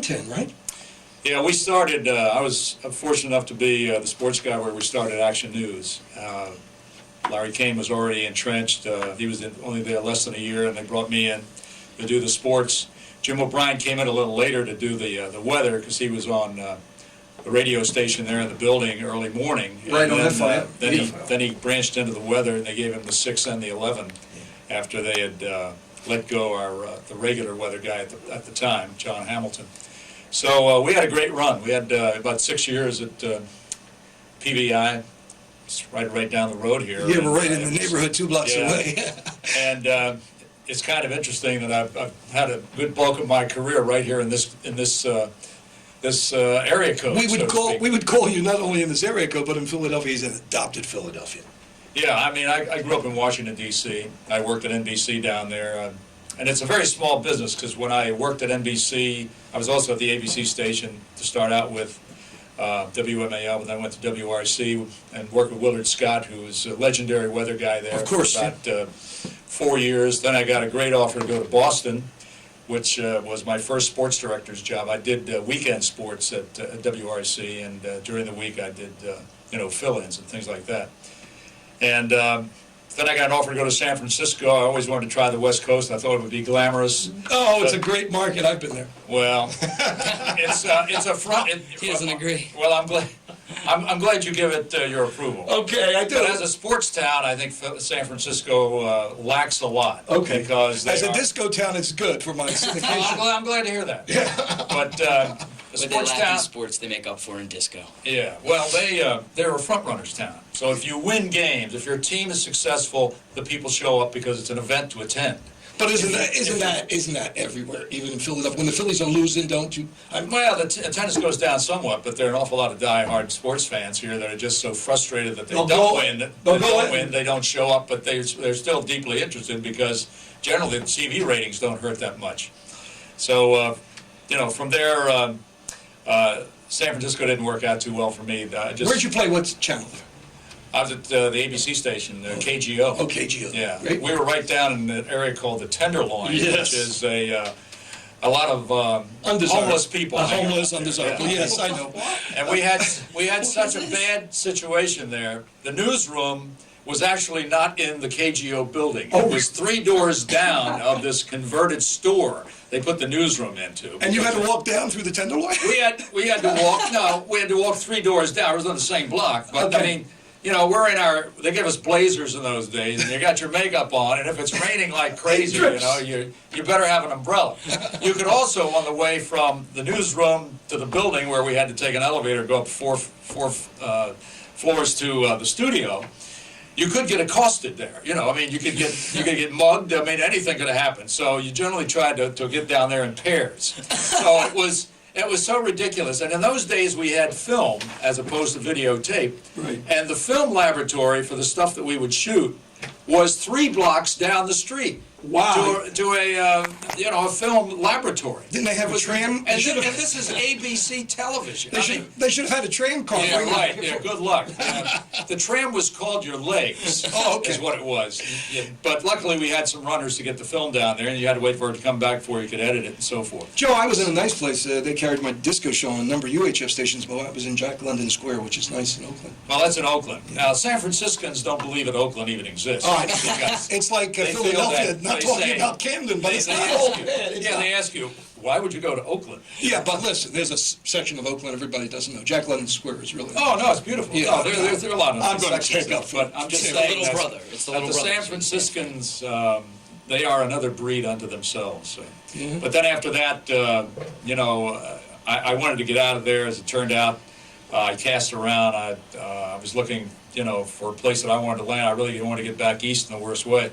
10, right? Yeah, we started, I was fortunate enough to be the sports guy where we started Action News. Larry Kane was already entrenched. He was only there less than a year, and they brought me in to do the sports. Jim O'Brien came in a little later to do the weather because he was on the radio station there in the building early morning. Right, on FM. Then he branched into the weather, and they gave him the 6 and the 11 after they had let go the regular weather guy at the time, John Hamilton. So we had a great run. We had about 6 years at PBI. It's right down the road here. Yeah, we're right in the neighborhood 2 blocks away. And it's kind of interesting that I've had a good bulk of my career right here in this area code. We would call you not only in this area code, but in Philadelphia. He's an adopted Philadelphian. Yeah, I mean, I grew up in Washington, D.C. I worked at NBC down there. And it's a very small business because when I worked at NBC, I was also at the ABC station to start out with WMAL, and then I went to WRC and worked with Willard Scott, who was a legendary weather guy there. Of course. For about 4 years. Then I got a great offer to go to Boston, which was my first sports director's job. I did weekend sports at WRC, and during the week I did fill-ins and things like that. And then I got an offer to go to San Francisco. I always wanted to try the West Coast. I thought it would be glamorous. Oh, it's a great market. I've been there. Well, it's a front. He doesn't agree. Well, I'm glad you give it your approval. Okay, I do. But as a sports town, I think San Francisco lacks a lot. Okay. Because as a disco town, it's good for my syndication. I'm glad to hear that. Yeah. But What they sports lack town. in sports, they make up for in disco. Yeah. Well, they're a front runners town. So if you win games, if your team is successful, the people show up because it's an event to attend. But isn't that everywhere? Even in Philadelphia, when the Phillies are losing, don't you? Well, the tennis goes down somewhat, but there are an awful lot of die-hard sports fans here that are just so frustrated that they they don't show up, but they're still deeply interested because generally the TV ratings don't hurt that much. So, from there, San Francisco didn't work out too well for me. Where'd you play? What channel? I was at the ABC station, KGO. Oh, KGO. Yeah. Great. We were right down in an area called the Tenderloin, Yes. which is a lot of homeless people. Homeless, undesirable. Yeah. Yes, I know. And we had such a bad situation there. The newsroom was actually not in the KGO building. It was 3 doors down of this converted store they put the newsroom into. And you had to walk down through the Tenderloin? We had to walk. No, we had to walk 3 doors down. It was on the same block, but Okay. I mean. We're in they gave us blazers in those days, and you got your makeup on, and if it's raining like crazy, you better have an umbrella. You could also, on the way from the newsroom to the building where we had to take an elevator, go up four floors to the studio, you could get accosted there. You could get mugged. I mean, anything could have happened. So you generally tried to get down there in pairs. So it was so ridiculous. And in those days, we had film as opposed to videotape. Right. And the film laboratory for the stuff that we would shoot was 3 blocks down the street. Wow. To a film laboratory. Didn't they have a tram? And this is ABC television. They should have had a tram car. Yeah, right. Yeah, good luck. The tram was called your legs. Oh, okay. Is what it was. But luckily we had some runners to get the film down there, and you had to wait for it to come back before you could edit it and so forth. Joe, I was in a nice place. They carried my disco show on a number of UHF stations, but I was in Jack London Square, which is nice in Oakland. Well, that's in Oakland. Now, San Franciscans don't believe that Oakland even exists. Oh, it's like Philadelphia, not talking about Camden, but it's not Oakland. They ask you, why would you go to Oakland? Yeah, but listen, there's a section of Oakland everybody doesn't know. Jack London Square is really. Oh no, it's beautiful. Yeah. No, there are a lot of. I'm going to take up, but I'm just It's saying the little brother. It's the little brother. San Franciscans, they are another breed unto themselves. So. Yeah. But then after that, I wanted to get out of there. As it turned out, I cast around. I was looking, for a place that I wanted to land. I really didn't want to get back east in the worst way.